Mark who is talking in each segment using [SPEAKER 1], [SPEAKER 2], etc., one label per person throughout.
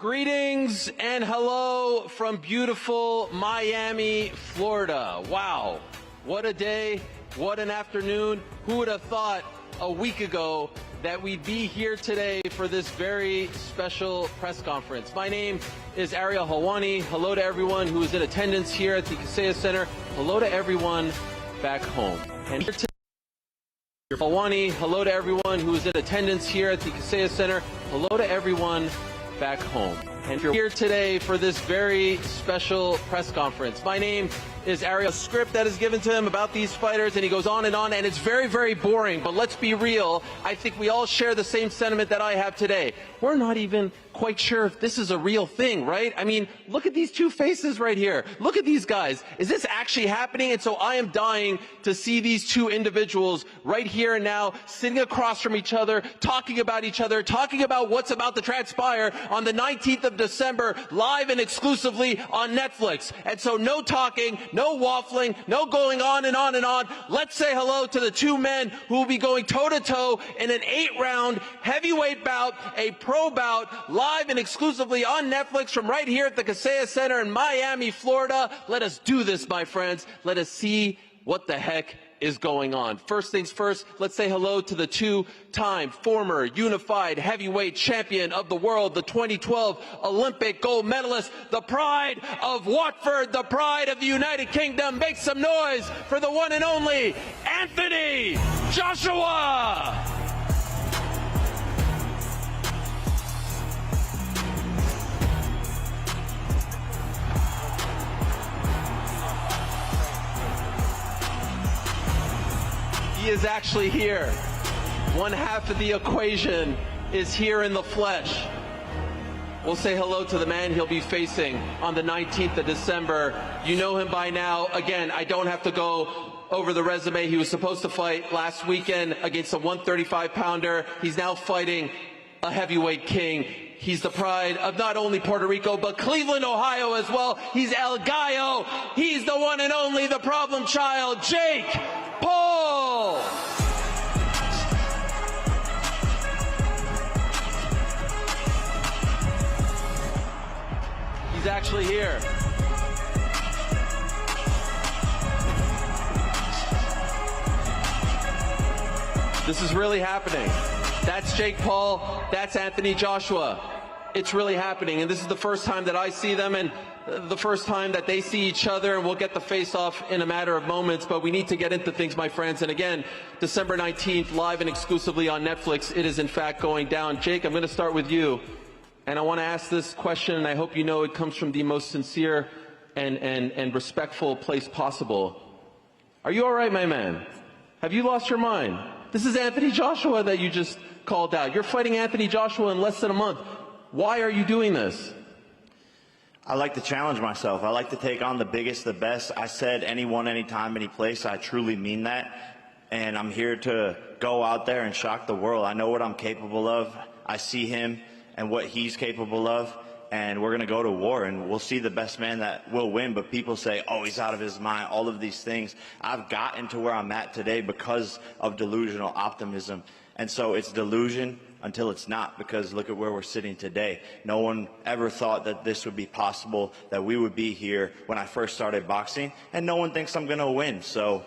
[SPEAKER 1] Greetings and hello from beautiful Miami, Florida. Wow, what a day, what an afternoon. Who would have thought a week ago that we'd be here today for this very special press conference. My name is Ariel Helwani. Hello to everyone who is in attendance here at the Kaseya Center. Hello to everyone back home. And here today, Helwani. Hello to everyone who is in attendance here at the Kaseya Center. Hello to everyone back home. And you're here today for this very special press conference. My name is Ariel. A script that is given to him about these fighters, and he goes on, and it's very, very boring. But let's be real. I think we all share the same sentiment that I have today. We're not even quite sure if this is a real thing, right? I mean, look at these two faces right here. Look at these guys. Is this actually happening? And so I am dying to see these two individuals right here and now, sitting across from each other, talking about each other, talking about what's about to transpire on the 19th of December, live and exclusively on Netflix. And so no talking, no waffling, no going on and on and on. Let's say hello to the two men who will be going toe-to-toe in an 8-round heavyweight bout, a pro bout, live and exclusively on Netflix from right here at the Kaseya Center in Miami, Florida. Let us do this, my friends. Let us see what the heck is going on. First things first, let's say hello to the two-time former unified heavyweight champion of the world, the 2012 Olympic gold medalist, the pride of Watford, the pride of the United Kingdom. Make some noise for the one and only Anthony Joshua! He is actually here. One half of the equation is here in the flesh. We'll say hello to the man he'll be facing on the 19th of December. You know him by now. Again, I don't have to go over the resume. He was supposed to fight last weekend against a 135-pounder. He's now fighting a heavyweight king. He's the pride of not only Puerto Rico, but Cleveland, Ohio as well. He's El Gallo. He's the one and only, the problem child, Jake Paul. He's actually here. This is really happening. That's Jake Paul. That's Anthony Joshua. It's really happening, and this is the first time that I see them and the first time that they see each other, and we'll get the face-off in a matter of moments, but we need to get into things, my friends. And again, December 19th, live and exclusively on Netflix, it is in fact going down. Jake, I'm going to start with you, and I want to ask this question, and I hope you know it comes from the most sincere and respectful place possible. Are you all right, my man? Have you lost your mind? This is Anthony Joshua that you just called out. You're fighting Anthony Joshua in less than a month. Why are you doing this?
[SPEAKER 2] I like to challenge myself. I like to take on the biggest, the best. I said anyone, anytime, any place. I truly mean that. And I'm here to go out there and shock the world. I know what I'm capable of. I see him and what he's capable of. And we're going to go to war, and we'll see the best man that will win. But people say, oh, he's out of his mind, all of these things. I've gotten to where I'm at today because of delusional optimism. And so it's delusion until it's not, because look at where we're sitting today. No one ever thought that this would be possible, that we would be here when I first started boxing, and no one thinks I'm going to win. So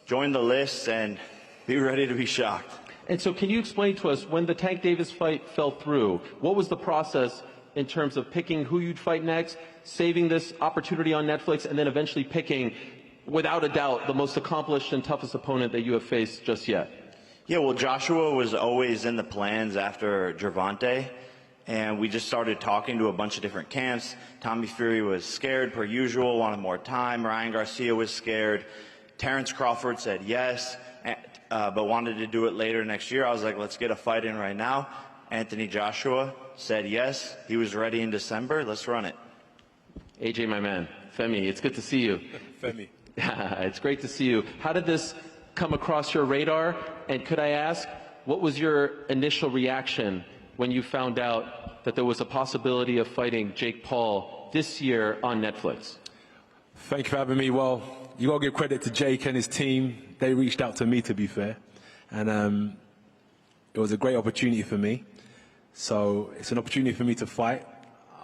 [SPEAKER 2] join the list and be ready to be shocked.
[SPEAKER 1] And so can you explain to us, when the Tank Davis fight fell through, what was the process in terms of picking who you'd fight next, saving this opportunity on Netflix, and then eventually picking, without a doubt, the most accomplished and toughest opponent that you have faced just yet?
[SPEAKER 2] Yeah, well, Joshua was always in the plans after Gervonta, and we just started talking to a bunch of different camps. Tommy Fury was scared, per usual, wanted more time. Ryan Garcia was scared. Terrence Crawford said yes, but wanted to do it later next year. I was like, let's get a fight in right now. Anthony Joshua said yes. He was ready in December. Let's run it.
[SPEAKER 1] AJ, my man. Femi, it's good to see you.
[SPEAKER 3] Femi.
[SPEAKER 1] It's great to see you. How did this come across your radar? And could I ask, what was your initial reaction when you found out that there was a possibility of fighting Jake Paul this year on Netflix?
[SPEAKER 3] Thank you for having me. Well, you got to give credit to Jake and his team. They reached out to me, to be fair. And it was a great opportunity for me. So it's an opportunity for me to fight.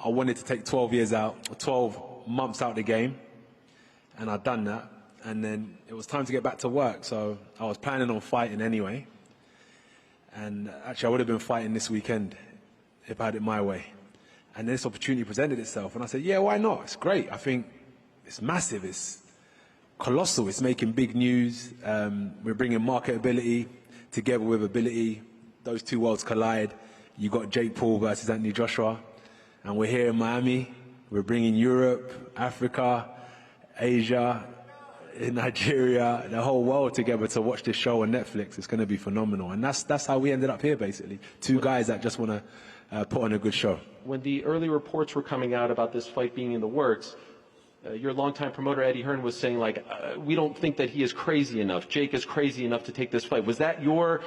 [SPEAKER 3] I wanted to take 12 years out, 12 months out of the game, and I'd done that. And then it was time to get back to work, so I was planning on fighting anyway. And actually, I would have been fighting this weekend if I had it my way. And this opportunity presented itself, and I said, yeah, why not? It's great. I think it's massive. It's colossal. It's making big news. We're bringing marketability together with ability. Those two worlds collide. You got Jake Paul versus Anthony Joshua, and we're here in Miami. We're bringing Europe, Africa, Asia, Nigeria, the whole world together to watch this show on Netflix. It's going to be phenomenal, and that's how we ended up here, basically. Two guys that just want to put on a good show.
[SPEAKER 1] When the early reports were coming out about this fight being in the works, your longtime promoter Eddie Hearn was saying, like, we don't think that he is crazy enough. Jake is crazy enough to take this fight. Was that your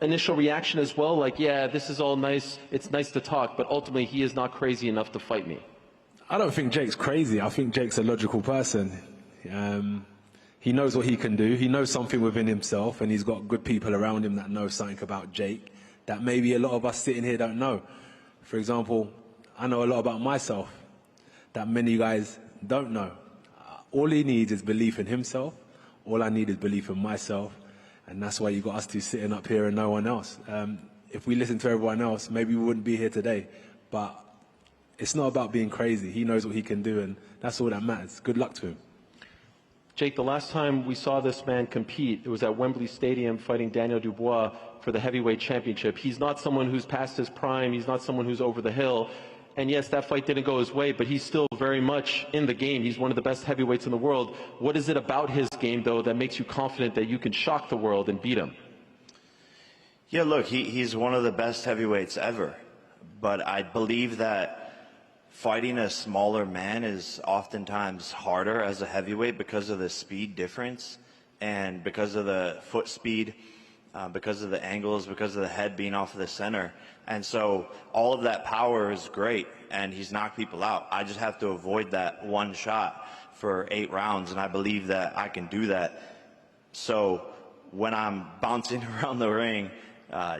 [SPEAKER 1] initial reaction as well? Like, yeah, this is all nice. It's nice to talk, but ultimately he is not crazy enough to fight me.
[SPEAKER 3] I don't think Jake's crazy. I think Jake's a logical person. He knows what he can do. He knows something within himself, and he's got good people around him that know something about Jake that maybe a lot of us sitting here don't know. For example, I know a lot about myself that many guys don't know. All he needs is belief in himself. All I need is belief in myself. And that's why you got us two sitting up here and no one else. If we listened to everyone else, maybe we wouldn't be here today. But it's not about being crazy. He knows what he can do, and that's all that matters. Good luck to him.
[SPEAKER 1] Jake, the last time we saw this man compete, it was at Wembley Stadium fighting Daniel Dubois for the heavyweight championship. He's not someone who's past his prime. He's not someone who's over the hill. And yes, that fight didn't go his way, but he's still very much in the game. He's one of the best heavyweights in the world. What is it about his game, though, that makes you confident that you can shock the world and beat him?
[SPEAKER 2] Yeah, look, he's one of the best heavyweights ever. But I believe that fighting a smaller man is oftentimes harder as a heavyweight because of the speed difference and because of the foot speed, because of the angles, because of the head being off of the center. And so all of that power is great, and he's knocked people out. I just have to avoid that one shot for 8 rounds, and I believe that I can do that. So when I'm bouncing around the ring,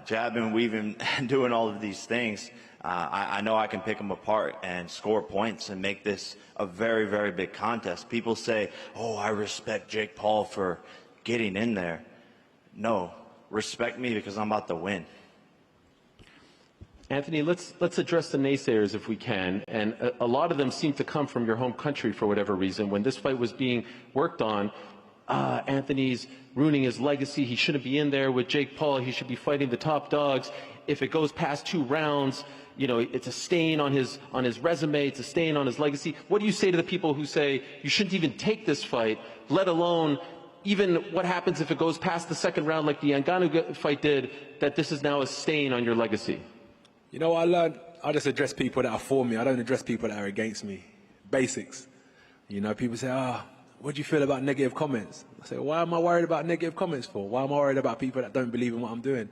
[SPEAKER 2] jabbing, weaving, and doing all of these things, I know I can pick them apart and score points and make this a very, very big contest. People say, oh, I respect Jake Paul for getting in there. No, respect me because I'm about to win.
[SPEAKER 1] Anthony, let's address the naysayers if we can. And a lot of them seem to come from your home country for whatever reason. When this fight was being worked on, Anthony's ruining his legacy. He shouldn't be in there with Jake Paul. He should be fighting the top dogs. If it goes past 2 rounds, you know, it's a stain on his resume. It's a stain on his legacy. What do you say to the people who say you shouldn't even take this fight, let alone even what happens if it goes past the 2nd round like the Ngannou fight did, that this is now a stain on your legacy?
[SPEAKER 3] You know, I learned I just address people that are for me. I don't address people that are against me. Basics. You know, people say, what do you feel about negative comments? I say, why am I worried about negative comments for? Why am I worried about people that don't believe in what I'm doing?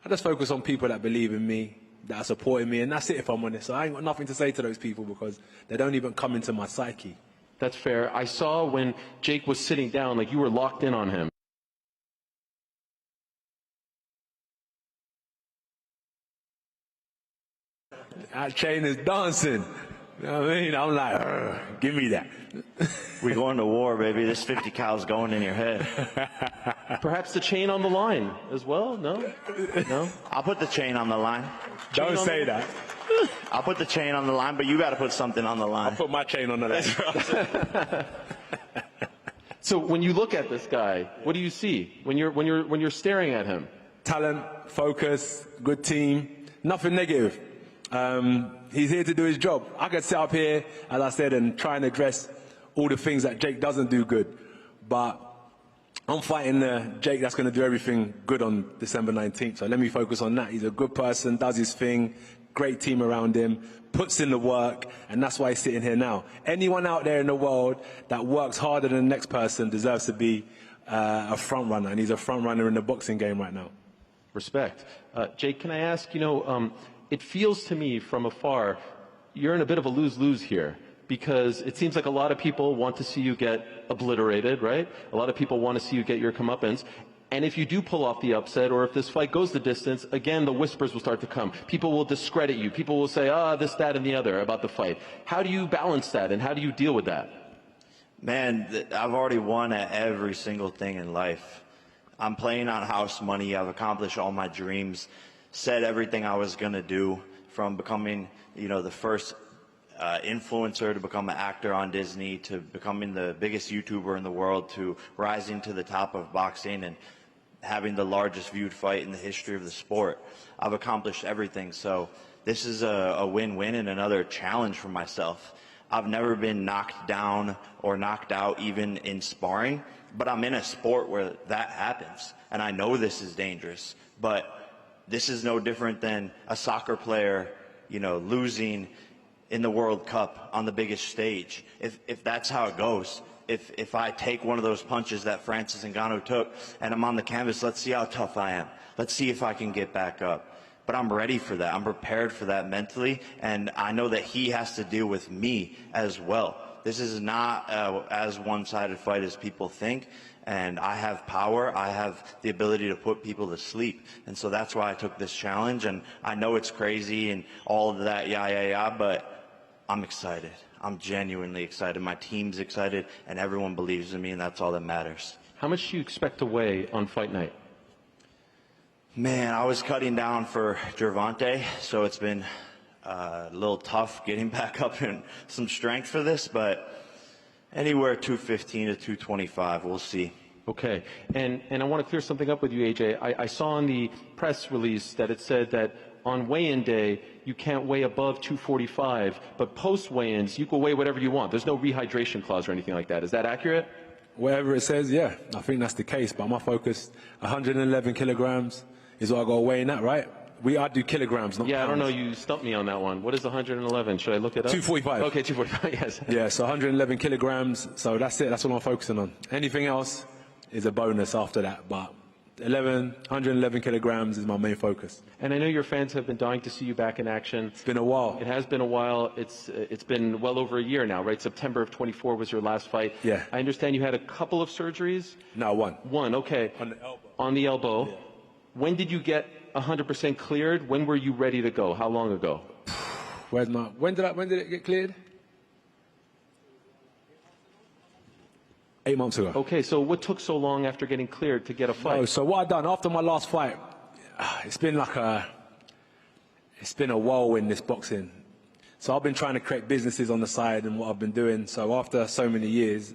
[SPEAKER 3] I just focus on people that believe in me, that are supporting me, and that's it if I'm honest. So I ain't got nothing to say to those people because they don't even come into my psyche.
[SPEAKER 1] That's fair. I saw when Jake was sitting down, like you were locked in on him.
[SPEAKER 3] That chain is dancing. You know what I mean? I'm like, give me that.
[SPEAKER 2] We're going to war, baby. This 50 cal's going in your head.
[SPEAKER 1] Perhaps the chain on the line as well? No? No?
[SPEAKER 2] I'll put the chain on the line.
[SPEAKER 3] Don't say that.
[SPEAKER 2] I'll put the chain on the line, but you got to put something on the line.
[SPEAKER 3] I'll put my chain on the line.
[SPEAKER 1] So when you look at this guy, what do you see when you're staring at him?
[SPEAKER 3] Talent, focus, good team, nothing negative. He's here to do his job. I could sit up here, as I said, and try and address all the things that Jake doesn't do good. But I'm fighting the Jake that's going to do everything good on December 19th. So let me focus on that. He's a good person, does his thing, great team around him, puts in the work, and that's why he's sitting here now. Anyone out there in the world that works harder than the next person deserves to be a front runner, and he's a front runner in the boxing game right now.
[SPEAKER 1] Respect. Jake, can I ask, it feels to me from afar, you're in a bit of a lose-lose here, because it seems like a lot of people want to see you get obliterated, right? A lot of people want to see you get your comeuppance. And if you do pull off the upset, or if this fight goes the distance, again, the whispers will start to come. People will discredit you. People will say, this, that, and the other about the fight. How do you balance that, and how do you deal with that?
[SPEAKER 2] Man, I've already won at every single thing in life. I'm playing on house money. I've accomplished all my dreams, said everything I was going to do, from becoming, the first influencer to become an actor on Disney, to becoming the biggest YouTuber in the world, to rising to the top of boxing and having the largest viewed fight in the history of the sport. I've accomplished everything. So this is a win-win and another challenge for myself. I've never been knocked down or knocked out even in sparring, but I'm in a sport where that happens. And I know this is dangerous, but this is no different than a soccer player, losing in the World Cup on the biggest stage. If that's how it goes, if I take one of those punches that Francis Ngannou took and I'm on the canvas, let's see how tough I am. Let's see if I can get back up. But I'm ready for that. I'm prepared for that mentally, and I know that he has to deal with me as well. This is not as one-sided fight as people think, and I have power. I have the ability to put people to sleep, and so that's why I took this challenge. And I know it's crazy and all of that, but I'm excited. I'm genuinely excited. My team's excited, and everyone believes in me, and that's all that matters.
[SPEAKER 1] How much do you expect to weigh on fight night?
[SPEAKER 2] Man, I was cutting down for Gervonta, so it's been a little tough getting back up in some strength for this, but anywhere 215 to 225, we'll see.
[SPEAKER 1] Okay, and I want to clear something up with you, AJ. I saw in the press release that it said that on weigh-in day, you can't weigh above 245, but post-weigh-ins, you can weigh whatever you want. There's no rehydration clause or anything like that. Is that accurate?
[SPEAKER 3] Whatever it says, yeah, I think that's the case. But my focus, 111 kilograms is what I got to weigh in at, right? I do kilograms, not
[SPEAKER 1] pounds. I don't know. You stumped me on that one. What is 111? Should I look it up?
[SPEAKER 3] 245.
[SPEAKER 1] Okay, 245, yes.
[SPEAKER 3] Yeah, so 111 kilograms. So that's it. That's what I'm focusing on. Anything else is a bonus after that. But 111 kilograms is my main focus.
[SPEAKER 1] And I know your fans have been dying to see you back in action.
[SPEAKER 3] It's been a while.
[SPEAKER 1] It has been a while. It's been well over a year now, right? September of 24 was your last fight.
[SPEAKER 3] Yeah.
[SPEAKER 1] I understand you had a couple of surgeries?
[SPEAKER 3] No, one.
[SPEAKER 1] One, okay.
[SPEAKER 3] On the elbow.
[SPEAKER 1] On the elbow.
[SPEAKER 3] Yeah.
[SPEAKER 1] When did you get 100% cleared? When were you ready to go? How long ago?
[SPEAKER 3] When did it get cleared? 8 months ago.
[SPEAKER 1] Okay, so what took so long after getting cleared to get a fight?
[SPEAKER 3] So what I done after my last fight, it's been a whirlwind, this boxing. So I've been trying to create businesses on the side and what I've been doing. So after so many years,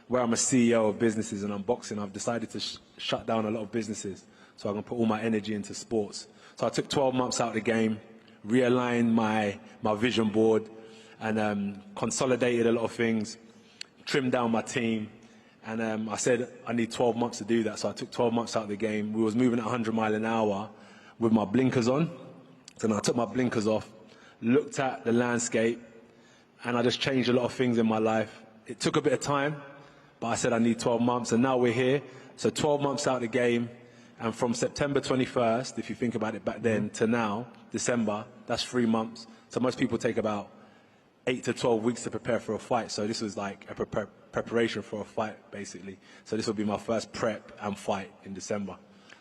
[SPEAKER 3] where I'm a CEO of businesses and I'm boxing, I've decided to shut down a lot of businesses. So I can put all my energy into sports. So I took 12 months out of the game, realigned my vision board, and consolidated a lot of things, trimmed down my team. And I said I need 12 months to do that. So I took 12 months out of the game. We was moving at 100 miles an hour with my blinkers on. So then I took my blinkers off, looked at the landscape, and I just changed a lot of things in my life. It took a bit of time, but I said I need 12 months, and now we're here. So 12 months out of the game. And from September 21st, if you think about it back then, to now, December, that's 3 months. So most people take about 8 to 12 weeks to prepare for a fight. So this was like a preparation for a fight, basically. So this will be my first prep and fight in December.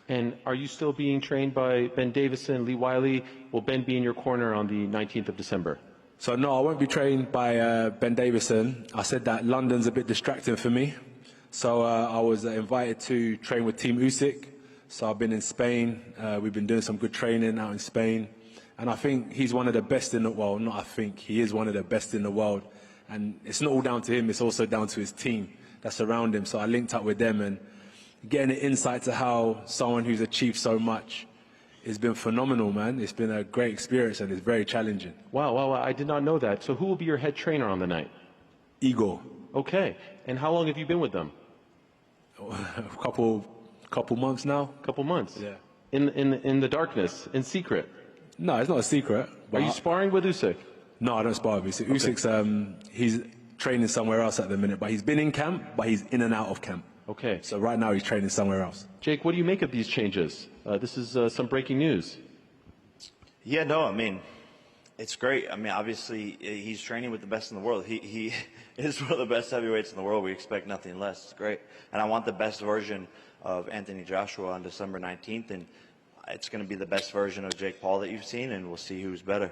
[SPEAKER 1] And are you still being trained by Ben Davison, Lee Wiley? Will Ben be in your corner on the 19th of December?
[SPEAKER 3] So no, I won't be trained by Ben Davison. I said that London's a bit distracting for me. So I was invited to train with Team Usyk. So I've been in Spain. We've been doing some good training out in Spain. And I think he's one of the best in the world. Not I think, he is one of the best in the world. And it's not all down to him, it's also down to his team that's around him. So I linked up with them, and getting an insight to how someone who's achieved so much has been phenomenal, man. It's been a great experience, and it's very challenging.
[SPEAKER 1] Wow, I did not know that. So who will be your head trainer on the night?
[SPEAKER 3] Igor.
[SPEAKER 1] Okay. And how long have you been with them?
[SPEAKER 3] A couple months now.
[SPEAKER 1] Couple months?
[SPEAKER 3] Yeah.
[SPEAKER 1] In the darkness, in secret?
[SPEAKER 3] No, it's not a secret.
[SPEAKER 1] Are you sparring with Usyk?
[SPEAKER 3] No, I don't spar with Usyk. Okay. Usyk's, he's training somewhere else at the minute, but he's been in camp, but he's in and out of camp.
[SPEAKER 1] Okay.
[SPEAKER 3] So right now he's training somewhere else.
[SPEAKER 1] Jake, what do you make of these changes? This is some breaking news.
[SPEAKER 2] Yeah, no, I mean, It's great. I mean, obviously, he's training with the best in the world. He is one of the best heavyweights in the world. We expect nothing less. It's great. And I want the best version of Anthony Joshua on December 19th, and it's going to be the best version of Jake Paul that you've seen, and we'll see who's better.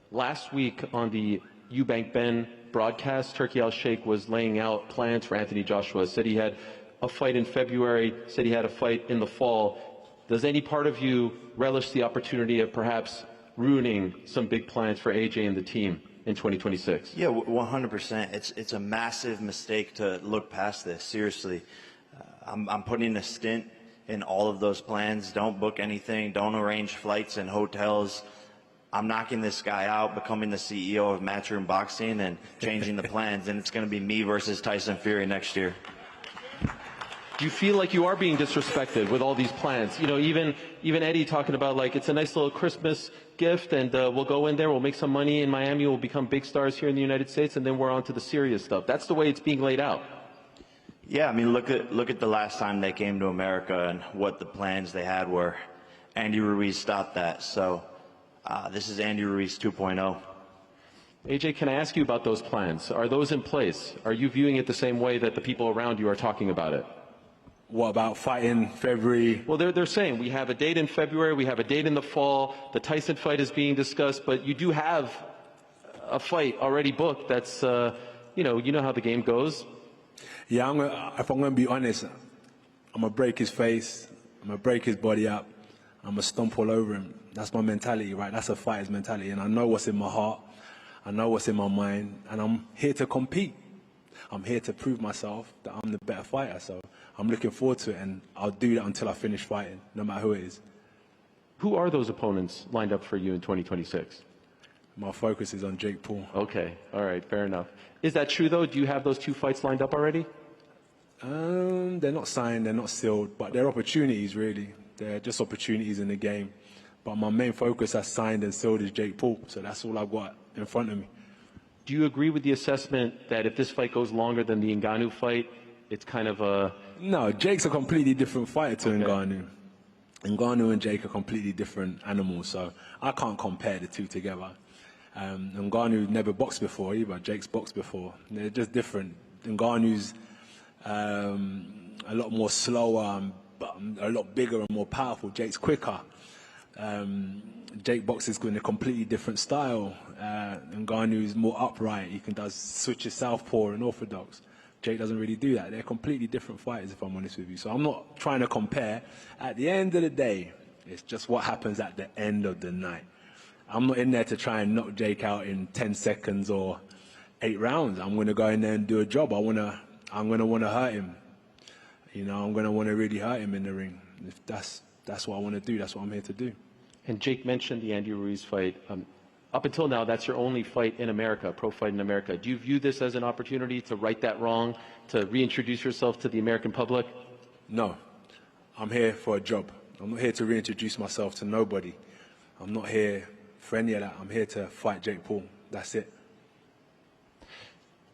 [SPEAKER 1] Last week on the Eubank Ben broadcast, Turki Al-Sheikh was laying out plans for Anthony Joshua. Said he had a fight in February, said he had a fight in the fall. Does any part of you relish the opportunity of perhaps ruining some big plans for AJ and the team in 2026?
[SPEAKER 2] Yeah, 100%. It's a massive mistake to look past this. Seriously, I'm putting a stint in all of those plans. Don't book anything. Don't arrange flights and hotels. I'm knocking this guy out, becoming the CEO of Matchroom Boxing, and changing the plans. And it's going to be me versus Tyson Fury next year.
[SPEAKER 1] Do you feel like you are being disrespected with all these plans? You know, even Eddie talking about, like, it's a nice little Christmas gift, and we'll go in there, we'll make some money in Miami, we'll become big stars here in the United States, and then we're on to the serious stuff. That's the way it's being laid out.
[SPEAKER 2] Yeah, I mean, look at the last time they came to America and what the plans they had were. Andy Ruiz stopped that. So this is Andy Ruiz 2.0.
[SPEAKER 1] AJ, can I ask you about those plans? Are those in place? Are you viewing it the same way that the people around you are talking about it?
[SPEAKER 3] What about fighting February?
[SPEAKER 1] Well, they're saying we have a date in February, we have a date in the fall, the Tyson fight is being discussed, but you do have a fight already booked that's, you know how the game goes.
[SPEAKER 3] Yeah, if I'm going to be honest, I'm going to break his face, I'm going to break his body up, I'm going to stomp all over him. That's my mentality, right? That's a fighter's mentality, and I know what's in my heart, I know what's in my mind, and I'm here to compete. I'm here to prove myself that I'm the better fighter, so I'm looking forward to it, and I'll do that until I finish fighting, no matter who it is.
[SPEAKER 1] Who are those opponents lined up for you in 2026?
[SPEAKER 3] My focus is on Jake Paul.
[SPEAKER 1] Okay, all right, fair enough. Is that true, though? Do you have those two fights lined up already?
[SPEAKER 3] They're not signed, they're not sealed, but they're opportunities, really. They're just opportunities in the game. But my main focus as signed and sealed is Jake Paul, so that's all I've got in front of me.
[SPEAKER 1] Do you agree with the assessment that if this fight goes longer than the Ngannou fight, it's kind of a...
[SPEAKER 3] No, Jake's a completely different fighter to Ngannou. Ngannou and Jake are completely different animals, so I can't compare the two together. Ngannou never boxed before either. Jake's boxed before. They're just different. Ngannou's a lot more slower, but a lot bigger and more powerful. Jake's quicker. Jake boxes in a completely different style. Ngannou's more upright. He can does switches southpaw and orthodox. Jake doesn't really do that. They're completely different fighters, if I'm honest with you. So I'm not trying to compare. At the end of the day, it's just what happens at the end of the night. I'm not in there to try and knock Jake out in 10 seconds or 8 rounds. I'm going to go in there and do a job. I'm going to want to hurt him. You know, I'm going to want to really hurt him in the ring. If that's what I want to do. That's what I'm here to do.
[SPEAKER 1] And Jake mentioned the Andy Ruiz fight. Up until now, that's your only fight in America, pro fight in America. Do you view this as an opportunity to right that wrong, to reintroduce yourself to the American public?
[SPEAKER 3] No. I'm here for a job. I'm not here to reintroduce myself to nobody. I'm not here for any of that. I'm here to fight Jake Paul. That's it.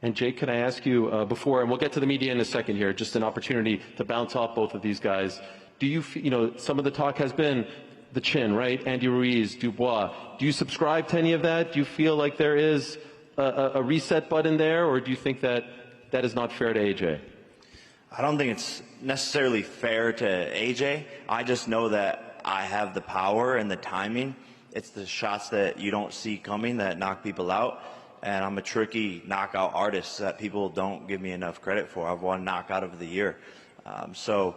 [SPEAKER 1] And Jake, can I ask you before, and we'll get to the media in a second here, just an opportunity to bounce off both of these guys. Do you, some of the talk has been the chin, right? Andy Ruiz, Dubois. Do you subscribe to any of that? Do you feel like there is a reset button there, or do you think that that is not fair to AJ?
[SPEAKER 2] I don't think it's necessarily fair to AJ. I just know that I have the power and the timing. It's the shots that you don't see coming that knock people out. And I'm a tricky knockout artist that people don't give me enough credit for. I've won knockout of the year. So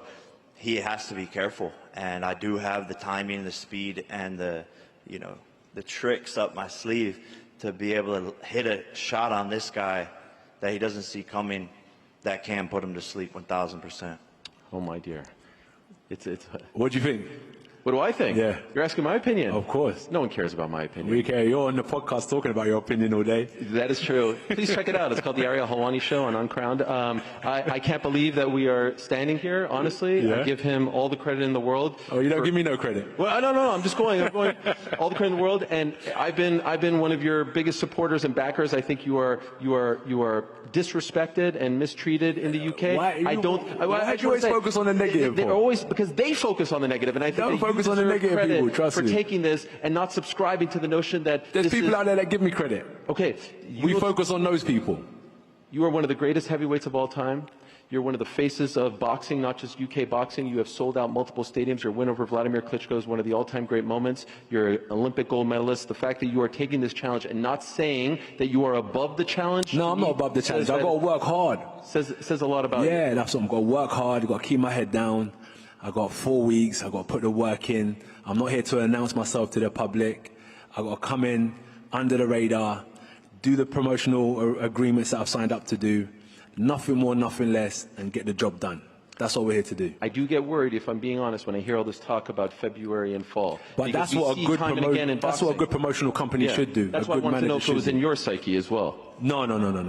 [SPEAKER 2] he has to be careful. And I do have the timing, the speed, and the tricks up my sleeve to be able to hit a shot on this guy that he doesn't see coming that can put him to sleep 1,000%.
[SPEAKER 1] Oh, my dear.
[SPEAKER 3] What do you think?
[SPEAKER 1] What do I think?
[SPEAKER 3] Yeah.
[SPEAKER 1] You're asking my opinion?
[SPEAKER 3] Of course.
[SPEAKER 1] No one cares about my opinion.
[SPEAKER 3] We care. You're on the podcast talking about your opinion all day.
[SPEAKER 1] That is true. Please check it out. It's called the Ariel Helwani Show on Uncrowned. I can't believe that we are standing here, honestly.
[SPEAKER 3] Yeah.
[SPEAKER 1] I give him all the credit in the world.
[SPEAKER 3] Oh, you don't give me no credit?
[SPEAKER 1] Well, no. I'm going all the credit in the world. And I've been one of your biggest supporters and backers. I think you are disrespected and mistreated in the UK.
[SPEAKER 3] Why do you always focus on the negative?
[SPEAKER 1] They're always, because they focus on the negative, and I think that
[SPEAKER 3] focus on the negative people, trust
[SPEAKER 1] for
[SPEAKER 3] me.
[SPEAKER 1] taking this and not subscribing to the notion that
[SPEAKER 3] There's people out there that give me credit.
[SPEAKER 1] Okay.
[SPEAKER 3] We focus on those people.
[SPEAKER 1] You are one of the greatest heavyweights of all time. You're one of the faces of boxing, not just UK boxing. You have sold out multiple stadiums. Your win over Vladimir Klitschko is one of the all-time great moments. You're an Olympic gold medalist. The fact that you are taking this challenge and not saying that you are above the challenge.
[SPEAKER 3] No, I'm not above the challenge. I've got to work hard.
[SPEAKER 1] Says a lot about you.
[SPEAKER 3] Yeah, that's what I've got to work hard. I've got to keep my head down. I've got 4 weeks. I've got to put the work in. I'm not here to announce myself to the public. I've got to come in under the radar, do the promotional agreements that I've signed up to do. Nothing more, nothing less, and get the job done. That's what we're here to do.
[SPEAKER 1] I do get worried, if I'm being honest, when I hear all this talk about February and fall.
[SPEAKER 3] But that's what a good promotional company should do.
[SPEAKER 1] That's why I want to know if it was in your psyche as well.
[SPEAKER 3] No,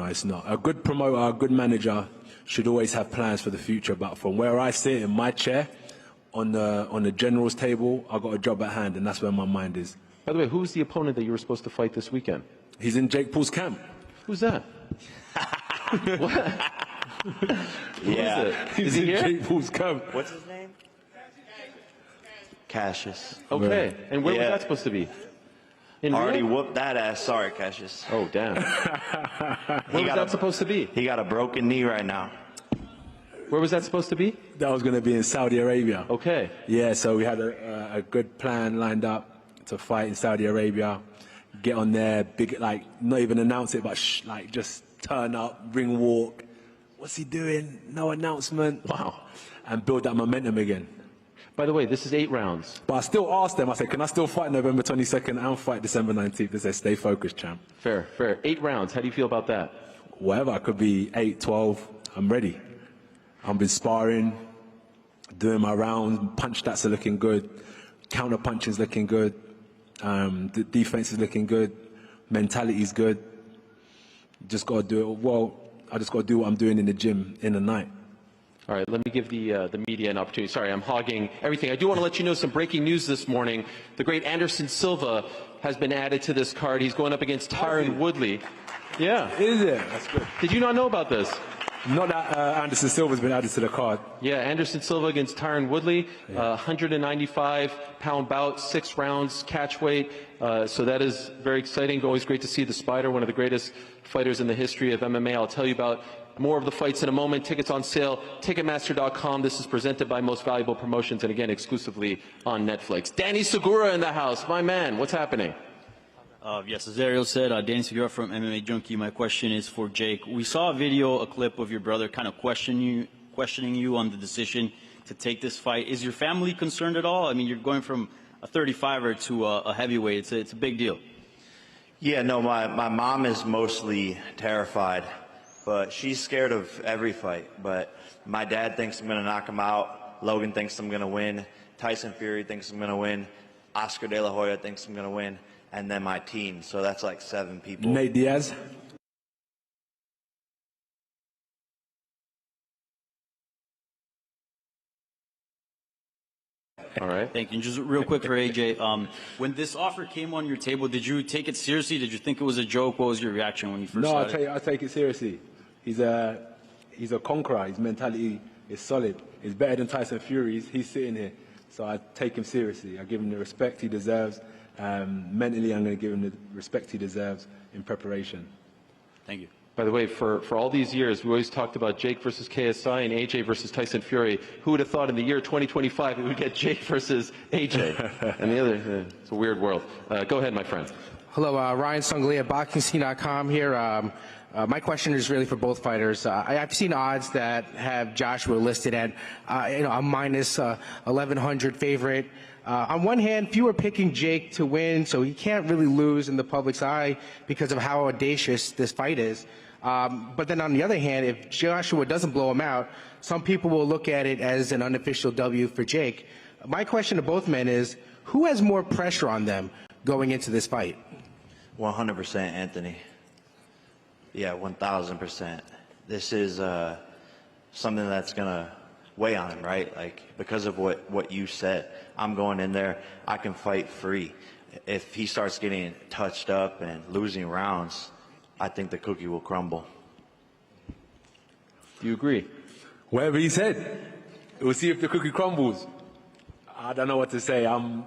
[SPEAKER 3] it's not. A good promoter, a good manager should always have plans for the future. But from where I sit in my chair, on the general's table, I've got a job at hand, and that's where my mind is.
[SPEAKER 1] By the way, who's the opponent that you were supposed to fight this weekend?
[SPEAKER 3] He's in Jake Paul's camp.
[SPEAKER 1] Who's that? What?
[SPEAKER 2] Yeah.
[SPEAKER 3] He's in Jake Paul's camp.
[SPEAKER 2] What's his name? Cassius.
[SPEAKER 1] Okay.
[SPEAKER 3] Right.
[SPEAKER 1] And where was that supposed to be? In
[SPEAKER 2] Already
[SPEAKER 1] Rio?
[SPEAKER 2] whooped that ass. Sorry, Cassius.
[SPEAKER 1] Oh, damn. Where was that supposed to be?
[SPEAKER 2] He got a broken knee right now.
[SPEAKER 1] Where was that supposed to be?
[SPEAKER 3] That was going to be in Saudi Arabia.
[SPEAKER 1] Okay.
[SPEAKER 3] Yeah, so we had a good plan lined up to fight in Saudi Arabia. Get on there, big, like, not even announce it, but like just turn up, ring walk. What's he doing? No announcement.
[SPEAKER 1] Wow.
[SPEAKER 3] And build that momentum again.
[SPEAKER 1] By the way, this is 8 rounds.
[SPEAKER 3] But I still asked them, I said, can I still fight November 22nd and fight December 19th? They said, stay focused, champ.
[SPEAKER 1] Fair. 8 rounds. How do you feel about that?
[SPEAKER 3] Whatever, it could be 8, 12, I'm ready. I've been sparring, doing my rounds, punch stats are looking good, counter punching's looking good, the defense is looking good, mentality's good. Just got to do it. Well, I just got to do what I'm doing in the gym in the night.
[SPEAKER 1] All right, let me give the media an opportunity. Sorry, I'm hogging everything. I do want to let you know some breaking news this morning. The great Anderson Silva has been added to this card. He's going up against Tyron Woodley. Yeah.
[SPEAKER 3] Is it? That's good.
[SPEAKER 1] Did you not know about this?
[SPEAKER 3] Not that Anderson Silva's been added to the card.
[SPEAKER 1] Yeah, Anderson Silva against Tyron Woodley, 195-pound bout, 6 rounds, catch weight. So that is very exciting. Always great to see the Spider, one of the greatest fighters in the history of MMA. I'll tell you about more of the fights in a moment. Tickets on sale, Ticketmaster.com. This is presented by Most Valuable Promotions, and again, exclusively on Netflix. Danny Segura in the house. My man, what's happening?
[SPEAKER 4] Yes, as Ariel said, Danny Segura from MMA Junkie. My question is for Jake. We saw a clip of your brother kind of questioning you on the decision to take this fight. Is your family concerned at all? I mean, you're going from a 35er to a heavyweight. It's a big deal.
[SPEAKER 2] Yeah, no, my mom is mostly terrified, but she's scared of every fight. But my dad thinks I'm going to knock him out. Logan thinks I'm going to win. Tyson Fury thinks I'm going to win. Oscar De La Hoya thinks I'm going to win. And then my team. So that's like 7 people.
[SPEAKER 3] Nate Diaz.
[SPEAKER 1] All right.
[SPEAKER 4] Thank you. And just real quick for AJ, when this offer came on your table, did you take it seriously? Did you think it was a joke? What was your reaction when you first saw it?
[SPEAKER 3] No, I take it seriously. He's a conqueror. His mentality is solid. He's better than Tyson Fury. He's sitting here. So I take him seriously. I give him the respect he deserves. Mentally, I'm going to give him the respect he deserves in preparation.
[SPEAKER 4] Thank you.
[SPEAKER 1] By the way, for all these years, we always talked about Jake versus KSI and AJ versus Tyson Fury. Who would have thought in the year 2025 we would get Jake versus AJ? And the other, it's a weird world. Go ahead, my friend.
[SPEAKER 5] Hello, Ryan Sungli at BoxingScene.com here. My question is really for both fighters. I've seen odds that have Joshua listed at a minus 1,100 favorite. On one hand, few are picking Jake to win, so he can't really lose in the public's eye because of how audacious this fight is. But then on the other hand, if Joshua doesn't blow him out, some people will look at it as an unofficial W for Jake. My question to both men is, who has more pressure on them going into this fight?
[SPEAKER 2] 100% Anthony. Yeah, 1,000%. This is something that's going to weigh on him, right? Like, because of what you said, I'm going in there, I can fight free. If he starts getting touched up and losing rounds, I think the cookie will crumble.
[SPEAKER 1] Do you agree?
[SPEAKER 3] Whatever he said. We'll see if the cookie crumbles. I don't know what to say. I'm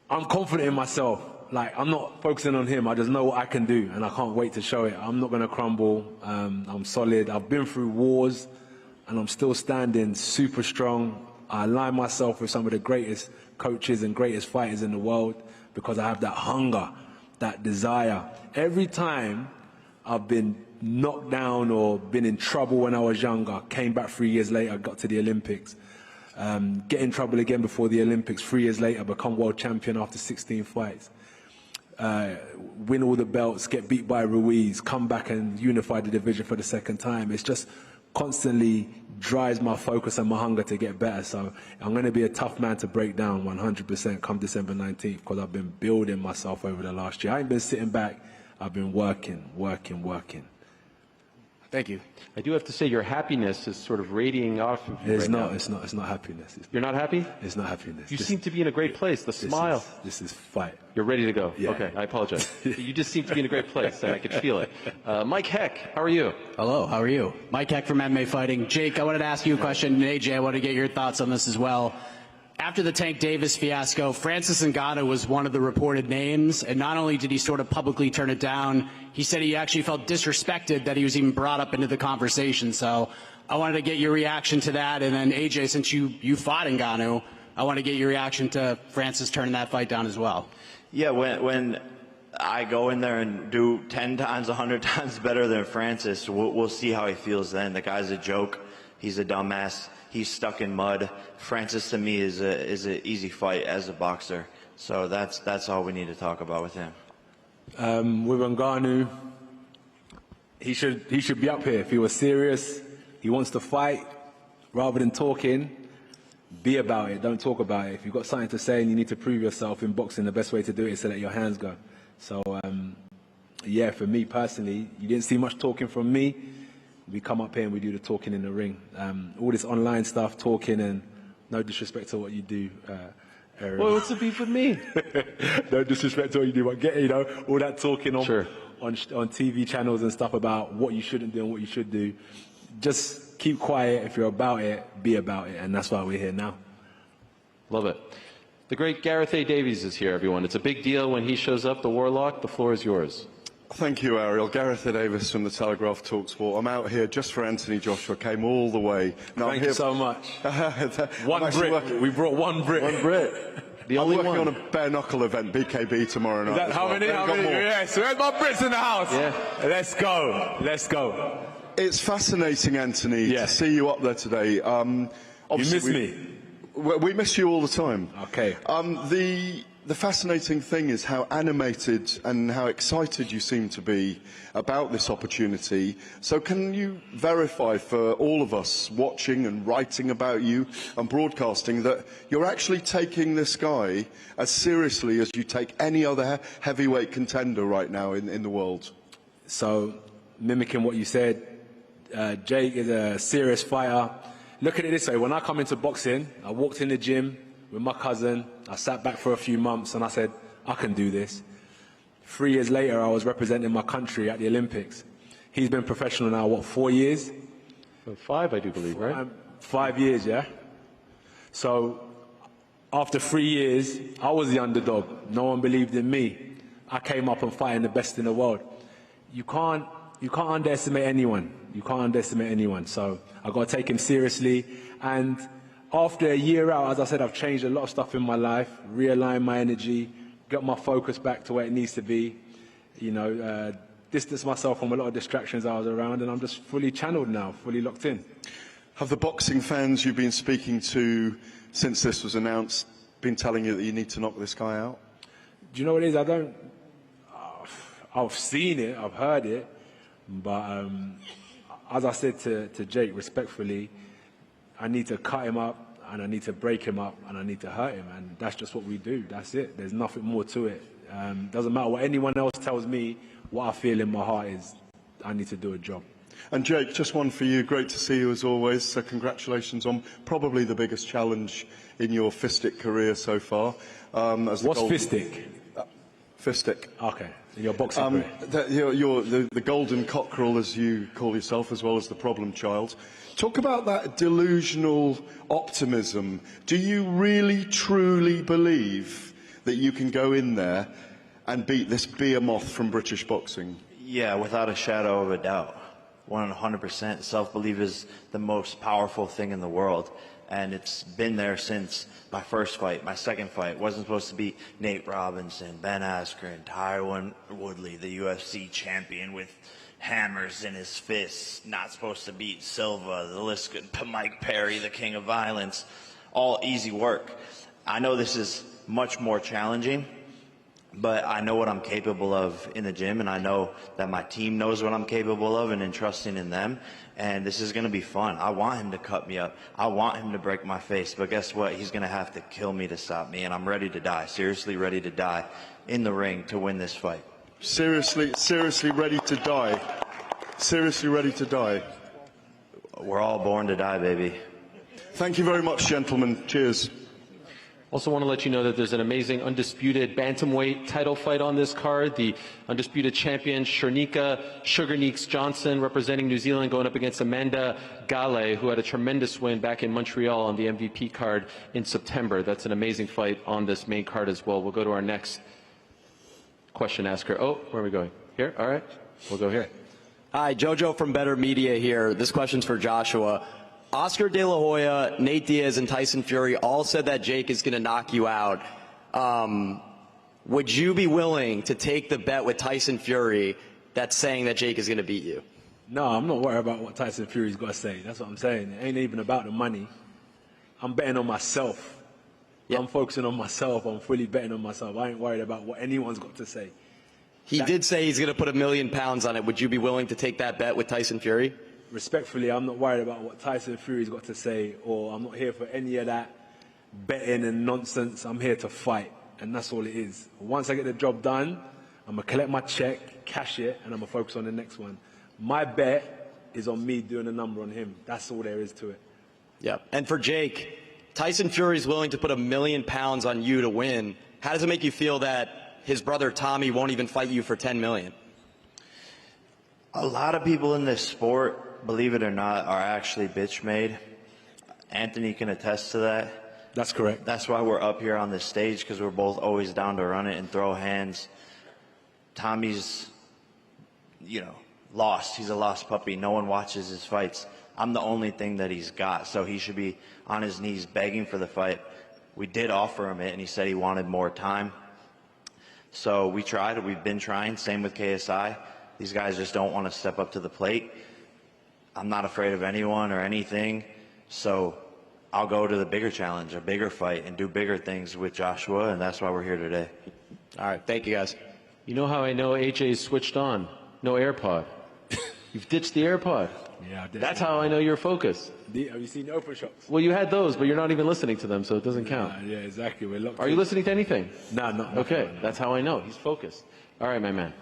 [SPEAKER 3] confident in myself. Like, I'm not focusing on him. I just know what I can do, and I can't wait to show it. I'm not going to crumble. I'm solid. I've been through wars, and I'm still standing super strong. I align myself with some of the greatest coaches and greatest fighters in the world because I have that hunger, that desire. Every time I've been knocked down or been in trouble when I was younger, came back 3 years later, got to the Olympics. Get in trouble again before the Olympics, 3 years later, become world champion after 16 fights. Win all the belts, get beat by Ruiz, come back and unify the division for the second time. It's just constantly drives my focus and my hunger to get better. So I'm going to be a tough man to break down 100% come December 19th because I've been building myself over the last year. I ain't been sitting back. I've been working.
[SPEAKER 5] Thank you.
[SPEAKER 1] I do have to say your happiness is sort of radiating off of you
[SPEAKER 3] It's
[SPEAKER 1] right
[SPEAKER 3] not.
[SPEAKER 1] now.
[SPEAKER 3] It's not happiness.
[SPEAKER 1] You're not happy?
[SPEAKER 3] It's not happiness.
[SPEAKER 1] You seem to be in a great place. The smile.
[SPEAKER 3] This is fight.
[SPEAKER 1] You're ready to go.
[SPEAKER 3] Yeah.
[SPEAKER 1] Okay, I apologize. You just seem to be in a great place, and I could feel it. Mike Heck, how are you?
[SPEAKER 6] Hello, how are you? Mike Heck from MMA Fighting. Jake, I wanted to ask you a question, and AJ, I want to get your thoughts on this as well. After the Tank Davis fiasco, Francis Ngannou was one of the reported names, and not only did he sort of publicly turn it down, he said he actually felt disrespected that he was even brought up into the conversation. So I wanted to get your reaction to that, and then AJ, since you fought Ngannou, I want to get your reaction to Francis turning that fight down as well.
[SPEAKER 2] Yeah, when I go in there and do 10 times, 100 times better than Francis, we'll see how he feels then. The guy's a joke. He's a dumbass. He's stuck in mud. Francis, to me, is an easy fight as a boxer. So that's all we need to talk about with him.
[SPEAKER 3] With Ngannou, he should be up here. If he was serious, he wants to fight, rather than talking, be about it. Don't talk about it. If you've got something to say and you need to prove yourself in boxing, the best way to do it is to let your hands go. So, yeah, for me personally, you didn't see much talking from me. We come up here and we do the talking in the ring. All this online stuff, talking, and no disrespect to what you do, Aaron.
[SPEAKER 1] Well, what's the beef with me?
[SPEAKER 3] No disrespect to what you do, but get, all that talking on,
[SPEAKER 1] Sure.
[SPEAKER 3] on TV channels and stuff about what you shouldn't do and what you should do. Just keep quiet. If you're about it, be about it, and that's why we're here now.
[SPEAKER 1] Love it. The great Gareth A. Davies is here, everyone. It's a big deal when he shows up, the Warlock. The floor is yours.
[SPEAKER 7] Thank you, Ariel. Gareth A. Davis from the Telegraph Talksport. I'm out here just for Anthony Joshua. Came all the way. Now,
[SPEAKER 3] Thank you so much.
[SPEAKER 7] One
[SPEAKER 3] Brit. We brought one Brit.
[SPEAKER 7] One Brit.
[SPEAKER 1] The
[SPEAKER 7] I'm
[SPEAKER 1] only
[SPEAKER 7] working
[SPEAKER 1] one.
[SPEAKER 7] on a bare knuckle event, BKB, tomorrow night.
[SPEAKER 3] Is that
[SPEAKER 7] as
[SPEAKER 3] how
[SPEAKER 7] well.
[SPEAKER 3] many?
[SPEAKER 7] Then
[SPEAKER 3] How
[SPEAKER 7] we've got
[SPEAKER 3] many?
[SPEAKER 7] more.
[SPEAKER 3] Yes, where's my Brits in the house?
[SPEAKER 1] Yeah.
[SPEAKER 3] Let's go. Let's go.
[SPEAKER 7] It's fascinating, Anthony,
[SPEAKER 3] Yeah.
[SPEAKER 7] to see you up there today.
[SPEAKER 3] You miss me?
[SPEAKER 7] We miss you all the time.
[SPEAKER 3] Okay.
[SPEAKER 7] The fascinating thing is how animated and how excited you seem to be about this opportunity. So can you verify for all of us watching and writing about you and broadcasting that you're actually taking this guy as seriously as you take any other heavyweight contender right now in the world?
[SPEAKER 3] So, mimicking what you said, Jake is a serious fighter. Look at it this way. When I come into boxing, I walked in the gym with my cousin. I sat back for a few months and I said, I can do this. 3 years later, I was representing my country at the Olympics. He's been professional now, what, 4 years?
[SPEAKER 1] 5, I do believe, right?
[SPEAKER 3] 5 years, yeah? So, after 3 years, I was the underdog. No one believed in me. I came up and fighting the best in the world. You can't underestimate anyone. You can't underestimate anyone. So I got to take him seriously. And after a year out, as I said, I've changed a lot of stuff in my life, realigned my energy, got my focus back to where it needs to be, distanced myself from a lot of distractions I was around, and I'm just fully channeled now, fully locked in.
[SPEAKER 7] Have the boxing fans you've been speaking to since this was announced been telling you that you need to knock this guy out?
[SPEAKER 3] Do you know what it is? I've seen it, I've heard it, but as I said to Jake, respectfully, I need to cut him up, and I need to break him up, and I need to hurt him, and that's just what we do. That's it. There's nothing more to it. Doesn't matter what anyone else tells me. What I feel in my heart is I need to do a job.
[SPEAKER 7] And Jake, just one for you. Great to see you as always. So congratulations on probably the biggest challenge in your fistic career so far.
[SPEAKER 3] What's fistic?
[SPEAKER 7] Fistic.
[SPEAKER 3] Okay, in your boxing career.
[SPEAKER 7] You're the golden cockerel, as you call yourself, as well as the problem child. Talk about that delusional optimism. Do you really, truly believe that you can go in there and beat this behemoth from British boxing?
[SPEAKER 2] Yeah, without a shadow of a doubt. 100%. Self-belief is the most powerful thing in the world. And it's been there since my first fight, my second fight. Wasn't supposed to be Nate Robinson, Ben Askren, Tyron Woodley, the UFC champion with hammers in his fists. Not supposed to beat Silva, the list could, Mike Perry, the king of violence. All easy work. I know this is much more challenging, but I know what I'm capable of in the gym, and I know that my team knows what I'm capable of and entrusting in them. And this is going to be fun. I want him to cut me up. I want him to break my face. But guess what? He's going to have to kill me to stop me. And I'm ready to die, seriously ready to die in the ring to win this fight.
[SPEAKER 7] Seriously ready to die. Seriously ready to die.
[SPEAKER 2] We're all born to die, baby.
[SPEAKER 7] Thank you very much, gentlemen. Cheers.
[SPEAKER 1] Also want to let you know that there's an amazing undisputed bantamweight title fight on this card. The undisputed champion, Shernika Sugarneeks Johnson, representing New Zealand, going up against Amanda Gale, who had a tremendous win back in Montreal on the MVP card in September. That's an amazing fight on this main card as well. We'll go to our next question asker. Oh, where are we going? Here? All right. We'll go here.
[SPEAKER 8] Hi, Jojo from Better Media here. This question's for Joshua. Oscar De La Hoya, Nate Diaz, and Tyson Fury all said that Jake is going to knock you out. Would you be willing to take the bet with Tyson Fury that's saying that Jake is going to beat you?
[SPEAKER 3] No, I'm not worried about what Tyson Fury's got to say. That's what I'm saying. It ain't even about the money. I'm betting on myself. Yep. I'm focusing on myself. I'm fully betting on myself. I ain't worried about what anyone's got to say.
[SPEAKER 8] He did say he's going to put £1 million on it. Would you be willing to take that bet with Tyson Fury?
[SPEAKER 3] Respectfully, I'm not worried about what Tyson Fury's got to say, or I'm not here for any of that betting and nonsense. I'm here to fight, and that's all it is. Once I get the job done, I'm going to collect my check, cash it, and I'm going to focus on the next one. My bet is on me doing a number on him. That's all there is to it.
[SPEAKER 8] Yeah. And for Jake, Tyson Fury's willing to put £1 million on you to win. How does it make you feel that his brother Tommy won't even fight you for $10 million?
[SPEAKER 2] A lot of people in this sport, believe it or not, are actually bitch made. Anthony can attest to that.
[SPEAKER 3] That's correct.
[SPEAKER 2] That's why we're up here on this stage, because we're both always down to run it and throw hands. Tommy's, lost. He's a lost puppy. No one watches his fights. I'm the only thing that he's got, so he should be on his knees begging for the fight. We did offer him it, and he said he wanted more time. So we tried. We've been trying. Same with KSI. These guys just don't want to step up to the plate. I'm not afraid of anyone or anything, so I'll go to the bigger challenge, a bigger fight, and do bigger things with Joshua, and that's why we're here today.
[SPEAKER 8] All right, thank you, guys.
[SPEAKER 1] You know how I know AJ's switched on? No AirPod. You've ditched the AirPod.
[SPEAKER 3] Yeah, I did.
[SPEAKER 1] That's how I know you're focused.
[SPEAKER 3] Have you seen the open shots?
[SPEAKER 1] Well, you had those, but you're not even listening to them, so it doesn't count.
[SPEAKER 3] Yeah, exactly. We're locked
[SPEAKER 1] Are you listening to anything?
[SPEAKER 3] No, no.
[SPEAKER 1] Okay, that's how I know. He's focused. All right, my man.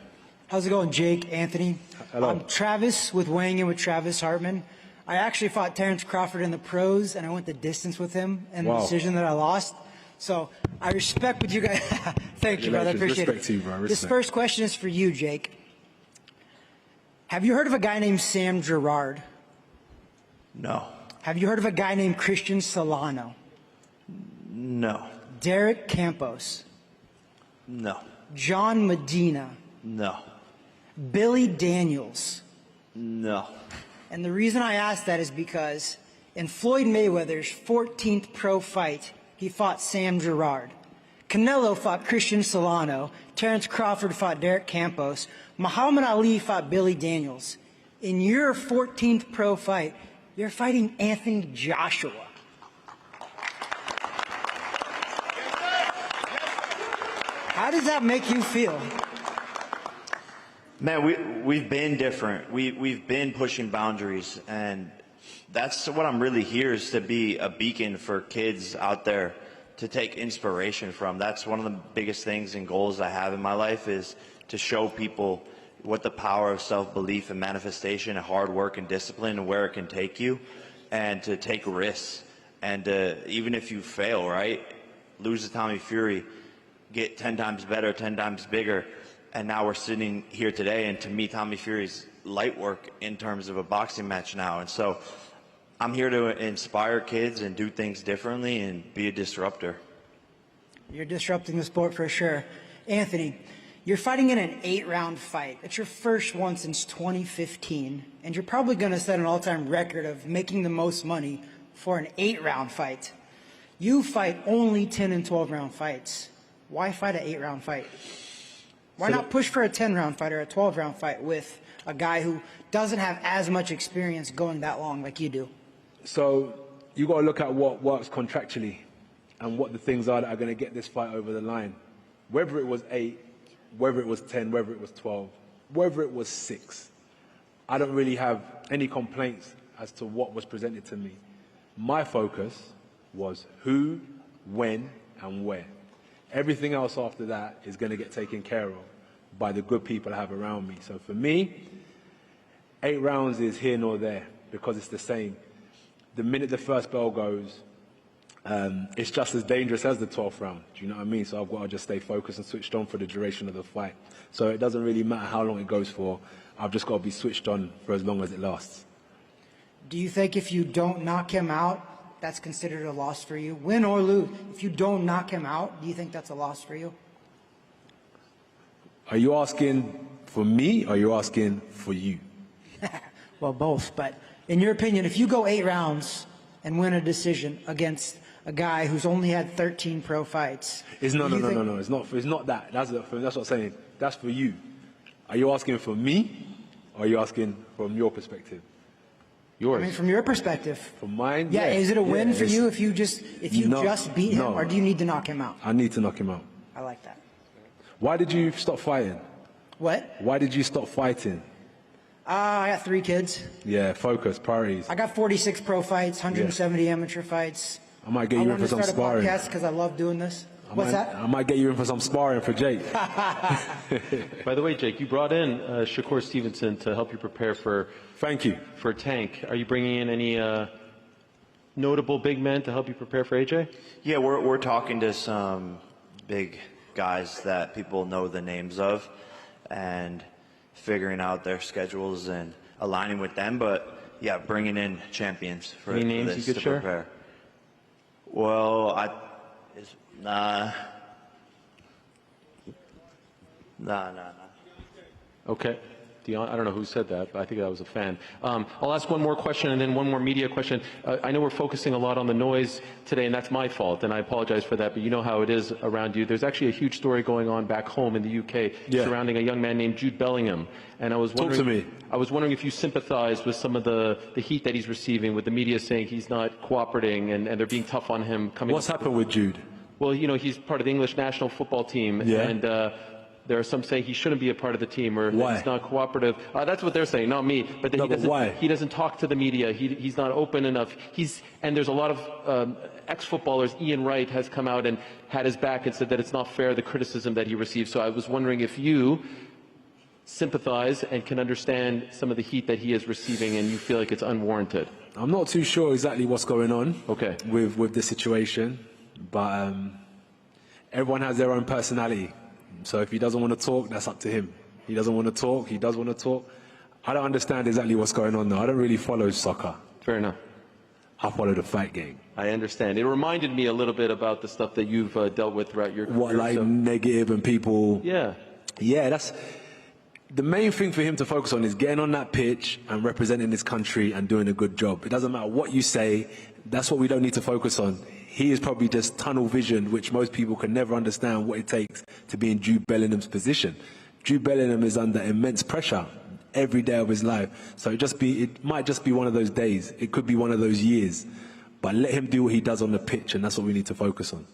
[SPEAKER 9] How's it going, Jake, Anthony?
[SPEAKER 3] Hello.
[SPEAKER 9] I'm Travis with Weighing In with Travis Hartman. I actually fought Terrence Crawford in the pros, and I went the distance with him in the decision that I lost. So I respect what you guys. Thank you, brother. I appreciate
[SPEAKER 3] Respect
[SPEAKER 9] it.
[SPEAKER 3] to you, bro. Respect.
[SPEAKER 9] This first question is for you, Jake. Have you heard of a guy named Sam Gerard?
[SPEAKER 2] No.
[SPEAKER 9] Have you heard of a guy named Christian Solano?
[SPEAKER 2] No.
[SPEAKER 9] Derek Campos?
[SPEAKER 2] No.
[SPEAKER 9] John Medina?
[SPEAKER 2] No.
[SPEAKER 9] Billy Daniels?
[SPEAKER 2] No.
[SPEAKER 9] And the reason I ask that is because in Floyd Mayweather's 14th pro fight, he fought Sam Gerard. Canelo fought Christian Solano. Terrence Crawford fought Derek Campos. Muhammad Ali fought Billy Daniels. In your 14th pro fight, you're fighting Anthony Joshua. How does that make you feel?
[SPEAKER 2] Man, we've been different. We've been pushing boundaries, and that's what I'm really here, is to be a beacon for kids out there to take inspiration from. That's one of the biggest things and goals I have in my life, is to show people what the power of self-belief and manifestation and hard work and discipline and where it can take you, and to take risks. And even if you fail, right, lose to Tommy Fury, get 10 times better, 10 times bigger. And now we're sitting here today, and to me, Tommy Fury's light work in terms of a boxing match now. And so I'm here to inspire kids and do things differently and be a disruptor.
[SPEAKER 9] You're disrupting the sport for sure. Anthony, you're fighting in an 8-round fight. It's your first one since 2015, and you're probably going to set an all-time record of making the most money for an 8-round fight. You fight only 10 and 12-round fights. Why fight an 8-round fight? Why not push for a 10-round fight or a 12-round fight with a guy who doesn't have as much experience going that long like you do?
[SPEAKER 3] So you got to look at what works contractually and what the things are that are going to get this fight over the line. Whether it was 8, whether it was 10, whether it was 12, whether it was 6, I don't really have any complaints as to what was presented to me. My focus was who, when, and where. Everything else after that is going to get taken care of by the good people I have around me. So for me, 8 rounds is here nor there because it's the same. The minute the first bell goes, it's just as dangerous as the 12th round. Do you know what I mean? So I've got to just stay focused and switched on for the duration of the fight. So it doesn't really matter how long it goes for. I've just got to be switched on for as long as it lasts.
[SPEAKER 9] Do you think if you don't knock him out, that's considered a loss for you? Win or lose, if you don't knock him out, do you think that's a loss for you?
[SPEAKER 3] Are you asking for me or are you asking for you?
[SPEAKER 9] Well, both. But in your opinion, if you go 8 rounds and win a decision against a guy who's only had 13 pro fights...
[SPEAKER 3] It's no. It's not that. That's what I'm saying. That's for you. Are you asking for me or are you asking from your perspective? Yours.
[SPEAKER 9] I mean, from your perspective.
[SPEAKER 3] From mine?
[SPEAKER 9] Yeah, is it a win for you if you just beat him,
[SPEAKER 3] no.
[SPEAKER 9] or do you need to knock him out?
[SPEAKER 3] I need to knock him out.
[SPEAKER 9] I like that.
[SPEAKER 3] Why did you stop fighting?
[SPEAKER 9] What?
[SPEAKER 3] Why did you stop fighting?
[SPEAKER 9] I got 3 kids.
[SPEAKER 3] Yeah, focus, priorities.
[SPEAKER 9] I got 46 pro fights, 170 amateur fights.
[SPEAKER 3] I might get you in for some sparring.
[SPEAKER 9] I want to start a podcast because I love doing this. What's that?
[SPEAKER 3] I might get you in for some sparring for Jake.
[SPEAKER 10] By the way, Jake, you brought in Shakur Stevenson to help you prepare for...
[SPEAKER 3] Thank you.
[SPEAKER 10] For Tank. Are you bringing in any notable big men to help you prepare for AJ?
[SPEAKER 2] Yeah, we're talking to some big guys that people know the names of and figuring out their schedules and aligning with them. But, yeah, bringing in champions for
[SPEAKER 10] any names
[SPEAKER 2] this
[SPEAKER 10] you could
[SPEAKER 2] to
[SPEAKER 10] share?
[SPEAKER 2] prepare. Well, Nah.
[SPEAKER 10] Okay. Dion, I don't know who said that, but I think that was a fan. I'll ask one more question and then one more media question. I know we're focusing a lot on the noise today, and that's my fault, and I apologize for that, but you know how it is around you. There's actually a huge story going on back home in the UK surrounding a young man named Jude Bellingham. And I was wondering,
[SPEAKER 3] Talk to me.
[SPEAKER 10] I was wondering if you sympathize with some of the heat that he's receiving, with the media saying he's not cooperating and they're being tough on him.
[SPEAKER 3] What's happened with Jude?
[SPEAKER 10] Well, you know, he's part of the English national football team, and there are some saying he shouldn't be a part of the team or that he's not cooperative. That's what they're saying, not me. But, he doesn't talk to the media. He's not open enough. And there's a lot of ex-footballers. Ian Wright has come out and had his back and said that it's not fair, the criticism that he receives. So I was wondering if you sympathize and can understand some of the heat that he is receiving and you feel like it's unwarranted.
[SPEAKER 3] I'm not too sure exactly what's going on with this situation. But everyone has their own personality. So if he doesn't want to talk, that's up to him. He doesn't want to talk, he does want to talk. I don't understand exactly what's going on though. I don't really follow soccer.
[SPEAKER 10] Fair enough.
[SPEAKER 3] I follow the fight game.
[SPEAKER 10] I understand. It reminded me a little bit about the stuff that you've dealt with throughout your career.
[SPEAKER 3] What, like negative and people...
[SPEAKER 10] Yeah.
[SPEAKER 3] Yeah, that's... The main thing for him to focus on is getting on that pitch and representing his country and doing a good job. It doesn't matter what you say. That's what we don't need to focus on. He is probably just tunnel vision, which most people can never understand what it takes to be in Jude Bellingham's position. Jude Bellingham is under immense pressure every day of his life. So it might just be one of those days. It could be one of those years. But let him do what he does on the pitch, and that's what we need to focus on.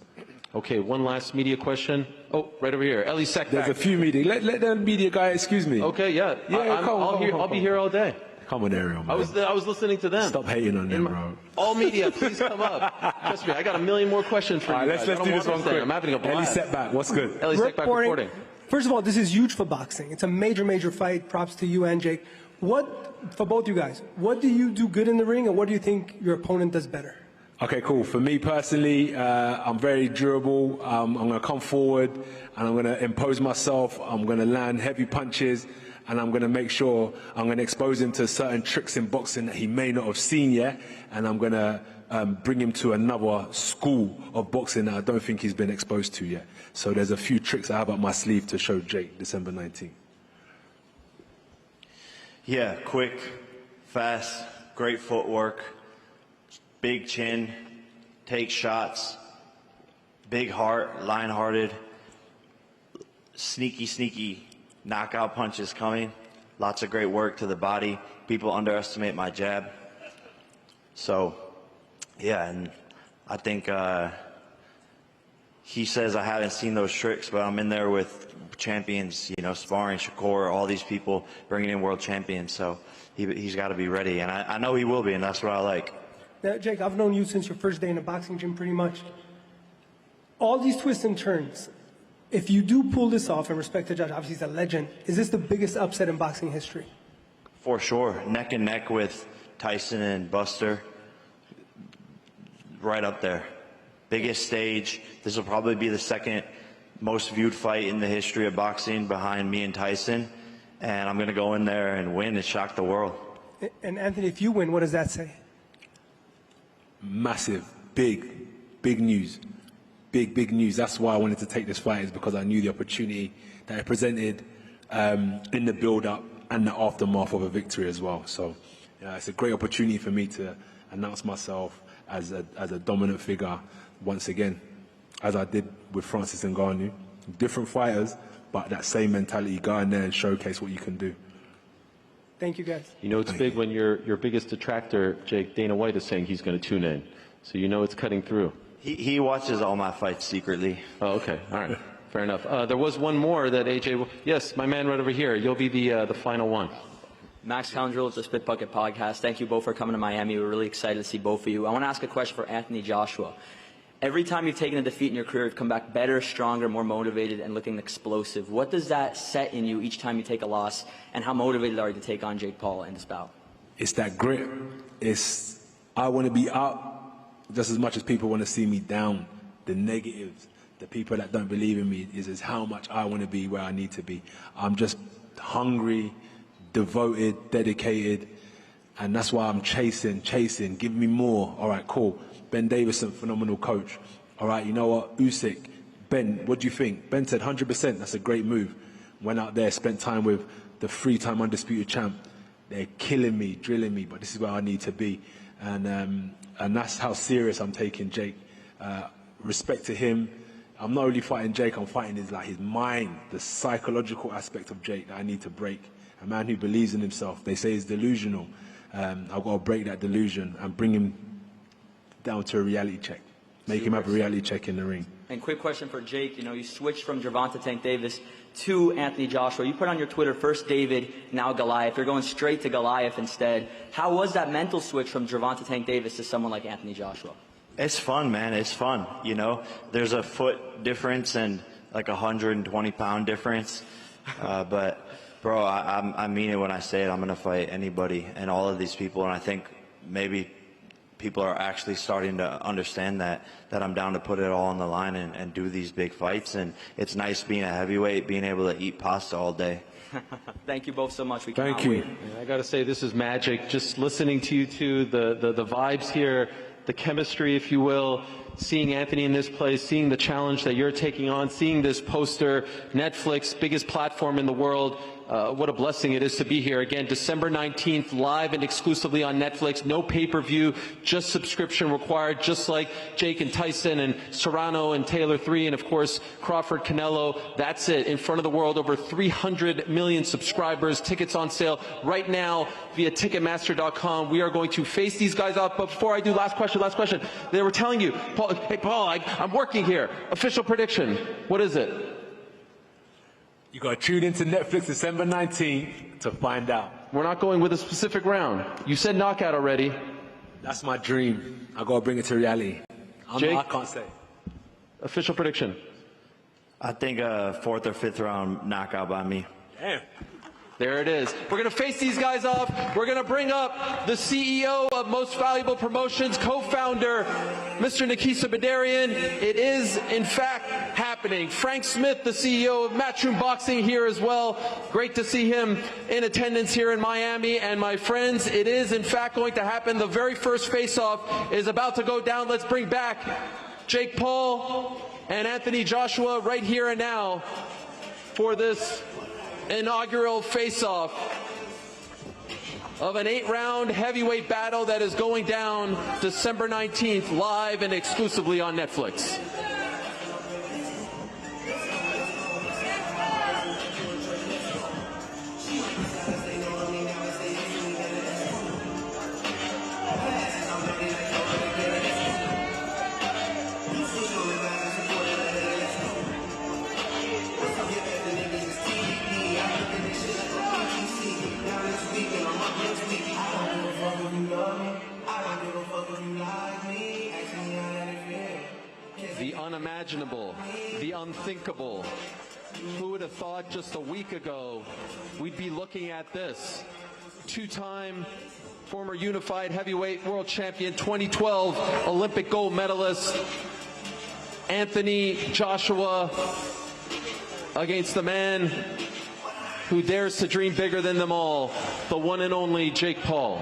[SPEAKER 10] Okay, one last media question. Oh, right over here. Ellie Sekbak.
[SPEAKER 3] There's a few media. Let the media guy excuse me.
[SPEAKER 10] Okay, yeah. I'll be here all day.
[SPEAKER 3] Come on, Ariel, man.
[SPEAKER 10] I was listening to them.
[SPEAKER 3] Stop hating on them, bro.
[SPEAKER 10] All media, please come up. Trust me, I got a million more questions for you.
[SPEAKER 3] Let's do this one quick.
[SPEAKER 10] I'm having a blast.
[SPEAKER 3] Ellie Sekbak, what's good?
[SPEAKER 10] Ellie Sekbak reporting.
[SPEAKER 11] First of all, this is huge for boxing. It's a major, major fight. Props to you and Jake. For both you guys, what do you do good in the ring, and what do you think your opponent does better?
[SPEAKER 3] Okay, cool. For me personally, I'm very durable. I'm going to come forward and I'm going to impose myself. I'm going to land heavy punches and I'm going to make sure I'm going to expose him to certain tricks in boxing that he may not have seen yet. And I'm going to bring him to another school of boxing that I don't think he's been exposed to yet. So there's a few tricks I have up my sleeve to show Jake December 19th.
[SPEAKER 2] Yeah, quick, fast, great footwork, big chin, take shots, big heart, lion-hearted, sneaky knockout punches coming. Lots of great work to the body. People underestimate my jab. So, yeah, and I think he says I haven't seen those tricks, but I'm in there with champions, you know, sparring, Shakur, all these people bringing in world champions. So he's got to be ready, and I know he will be, and that's what I like.
[SPEAKER 11] Now, Jake, I've known you since your first day in a boxing gym, pretty much. All these twists and turns, if you do pull this off, and respect to Josh, obviously he's a legend, is this the biggest upset in boxing history?
[SPEAKER 2] For sure. Neck and neck with Tyson and Buster. Right up there. Biggest stage. This will probably be the second most viewed fight in the history of boxing behind me and Tyson. And I'm going to go in there and win and shock the world.
[SPEAKER 11] And Anthony, if you win, what does that say?
[SPEAKER 3] Massive, big news. Big news. That's why I wanted to take this fight, is because I knew the opportunity that it presented in the build-up and the aftermath of a victory as well. So it's a great opportunity for me to announce myself as a dominant figure once again, as I did with Francis Ngannou. Different fighters, but that same mentality, go in there and showcase what you can do.
[SPEAKER 11] Thank you, guys.
[SPEAKER 10] You know, it's big when your biggest detractor, Jake, Dana White, is saying he's going to tune in. So you know it's cutting through.
[SPEAKER 2] He watches all my fights secretly.
[SPEAKER 10] Oh, okay. All right. Fair enough. There was one more that AJ... Yes, my man right over here. You'll be the final one.
[SPEAKER 12] Max Condrell with the Spit Bucket Podcast. Thank you both for coming to Miami. We're really excited to see both of you. I want to ask a question for Anthony Joshua. Every time you've taken a defeat in your career, you've come back better, stronger, more motivated, and looking explosive. What does that set in you each time you take a loss, and how motivated are you to take on Jake Paul in this bout?
[SPEAKER 3] It's that grit. I want to be up just as much as people want to see me down. The negatives, the people that don't believe in me, is how much I want to be where I need to be. I'm just hungry, devoted, dedicated, and that's why I'm chasing. Give me more. All right, cool. Ben Davison, phenomenal coach. All right, you know what? Usyk, Ben, what do you think? Ben said 100%. That's a great move. Went out there, spent time with the three-time undisputed champ. They're killing me, drilling me, but this is where I need to be. And that's how serious I'm taking Jake. Respect to him. I'm not only fighting Jake, I'm fighting his mind, the psychological aspect of Jake that I need to break. A man who believes in himself. They say he's delusional. I've got to break that delusion and bring him down to a reality check. Make him have a reality check in the ring.
[SPEAKER 12] And quick question for Jake. You know, you switched from Gervonta Tank Davis to Anthony Joshua. You put on your Twitter, first David, now Goliath. You're going straight to Goliath instead. How was that mental switch from Gervonta Tank Davis to someone like Anthony Joshua?
[SPEAKER 2] It's fun, man. It's fun. You know, there's a foot difference and like 120-pound difference. But, bro, I mean it when I say it. I'm going to fight anybody and all of these people. And I think maybe people are actually starting to understand that I'm down to put it all on the line and do these big fights. And it's nice being a heavyweight, being able to eat pasta all day.
[SPEAKER 12] Thank you both so much. We
[SPEAKER 3] Thank you.
[SPEAKER 10] I got to say, this is magic. Just listening to you two, the vibes here, the chemistry, if you will, seeing Anthony in this place, seeing the challenge that you're taking on, seeing this poster, Netflix, biggest platform in the world. What a blessing it is to be here. Again, December 19th, live and exclusively on Netflix. No pay-per-view, just subscription required, just like Jake and Tyson and Serrano and Taylor 3, and of course, Crawford, Canelo. That's it. In front of the world, over 300 million subscribers. Tickets on sale right now via Ticketmaster.com. We are going to face these guys off. But before I do, last question. They were telling you, Paul, hey, Paul, I'm working here. Official prediction. What is it?
[SPEAKER 3] You got to tune into Netflix December 19th to find out.
[SPEAKER 10] We're not going with a specific round. You said knockout already.
[SPEAKER 3] That's my dream. I got to bring it to reality.
[SPEAKER 10] Jake?
[SPEAKER 3] I can't say.
[SPEAKER 10] Official prediction.
[SPEAKER 2] I think a 4th or 5th round knockout by me.
[SPEAKER 3] Damn.
[SPEAKER 1] There it is. We're going to face these guys off. We're going to bring up the CEO of Most Valuable Promotions, co-founder, Mr. Nikisa Badarian. It is, in fact, happening. Frank Smith, the CEO of Matchroom Boxing, here as well. Great to see him in attendance here in Miami. And my friends, it is, in fact, going to happen. The very first face-off is about to go down. Let's bring back Jake Paul and Anthony Joshua right here and now for this inaugural face-off of an 8-round heavyweight battle that is going down December 19th live and exclusively on Netflix. The unimaginable, the unthinkable. Who would have thought just a week ago we'd be looking at this? Two-time former unified heavyweight world champion, 2012 Olympic gold medalist, Anthony Joshua, against the man who dares to dream bigger than them all, the one and only Jake Paul.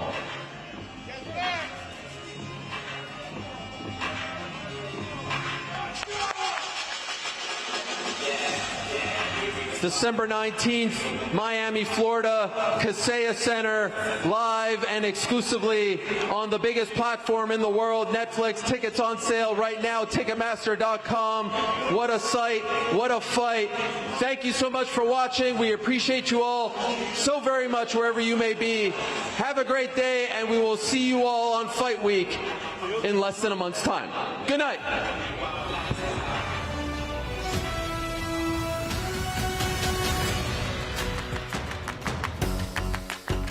[SPEAKER 1] December 19th, Miami, Florida, Kaseya Center, live and exclusively on the biggest platform in the world, Netflix. Tickets on sale right now, Ticketmaster.com. What a sight, what a fight. Thank you so much for watching. We appreciate you all so very much wherever you may be. Have a great day, and we will see you all on Fight Week in less than a month's time. Good night.